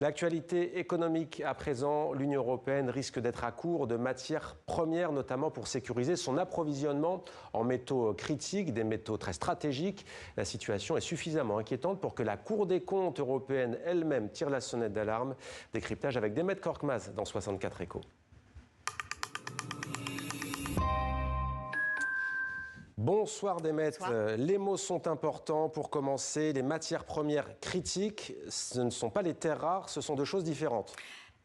L'actualité économique à présent, l'Union européenne risque d'être à court de matières premières, notamment pour sécuriser son approvisionnement en métaux critiques, des métaux très stratégiques. La situation est suffisamment inquiétante pour que la Cour des comptes européenne elle-même tire la sonnette d'alarme. Décryptage avec Demet Korkmaz dans 64 Échos. Bonsoir Demet, les mots sont importants. Pour commencer, les matières premières critiques, ce ne sont pas les terres rares, ce sont deux choses différentes.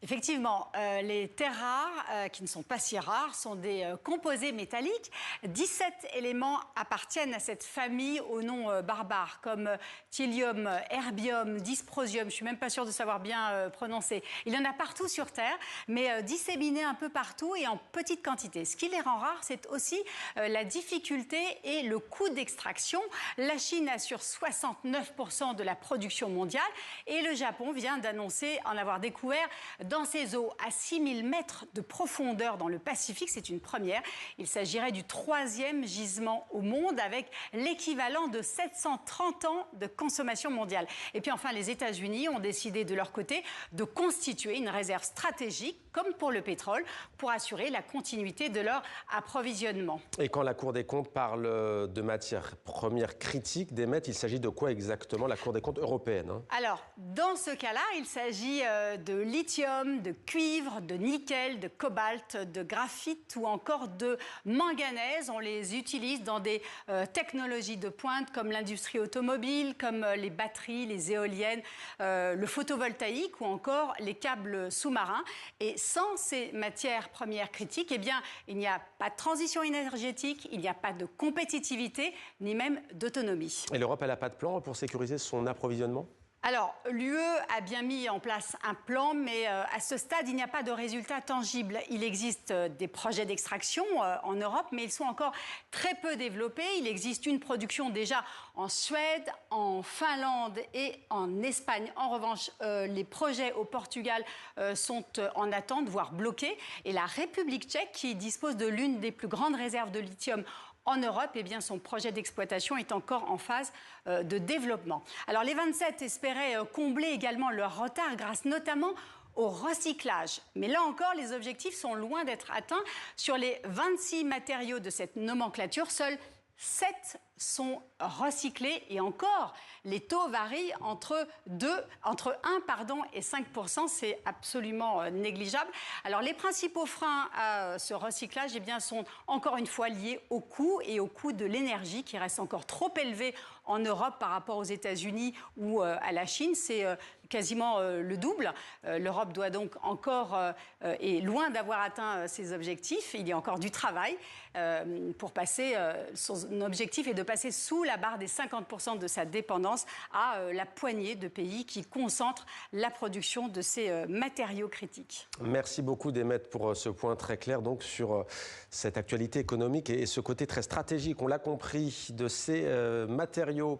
Effectivement, les terres rares, qui ne sont pas si rares, sont des composés métalliques. 17 éléments appartiennent à cette famille au nom barbare, comme thylium, erbium, dysprosium, je ne suis même pas sûre de savoir bien prononcer. Il y en a partout sur Terre, mais disséminés un peu partout et en petite quantité. Ce qui les rend rares, c'est aussi la difficulté et le coût d'extraction. La Chine assure 69% de la production mondiale et le Japon vient d'annoncer en avoir découvert dans ses eaux à 6000 mètres de profondeur dans le Pacifique. C'est une première. Il s'agirait du 3e gisement au monde avec l'équivalent de 730 ans de consommation mondiale. Et puis enfin, les États-Unis ont décidé de leur côté de constituer une réserve stratégique, comme pour le pétrole, pour assurer la continuité de leur approvisionnement. Et quand la Cour des comptes parle de matières premières critiques, Demet, il s'agit de quoi exactement, la Cour des comptes européenne, Alors, dans ce cas-là, il s'agit de lithium, de cuivre, de nickel, de cobalt, de graphite ou encore de manganèse. On les utilise dans des technologies de pointe comme l'industrie automobile, comme les batteries, les éoliennes, le photovoltaïque ou encore les câbles sous-marins. Et sans ces matières premières critiques, eh bien, il n'y a pas de transition énergétique, il n'y a pas de compétitivité, ni même d'autonomie. Et l'Europe, elle n'a pas de plan pour sécuriser son approvisionnement ? Alors, l'UE a bien mis en place un plan, mais à ce stade, il n'y a pas de résultats tangibles. Il existe des projets d'extraction en Europe, mais ils sont encore très peu développés. Il existe une production déjà en Suède, en Finlande et en Espagne. En revanche, les projets au Portugal sont en attente, voire bloqués. Et la République tchèque, qui dispose de l'une des plus grandes réserves de lithium en Europe, eh bien, son projet d'exploitation est encore en phase de développement. Alors, les 27 espéraient combler également leur retard grâce notamment au recyclage. Mais là encore, les objectifs sont loin d'être atteints. Sur les 26 matériaux de cette nomenclature, seuls 7 sont recyclés et encore, les taux varient entre 1 et 5%, c'est absolument négligeable. Alors les principaux freins à ce recyclage eh bien, sont encore une fois liés au coût et au coût de l'énergie qui reste encore trop élevé en Europe par rapport aux États-Unis ou à la Chine. C'est quasiment le double. L'Europe doit donc encore, est loin d'avoir atteint ses objectifs. Il y a encore du travail pour passer, son objectif est de passer sous la barre des 50% de sa dépendance à la poignée de pays qui concentrent la production de ces matériaux critiques. Merci beaucoup Demet pour ce point très clair donc sur cette actualité économique et ce côté très stratégique, on l'a compris, de ces matériaux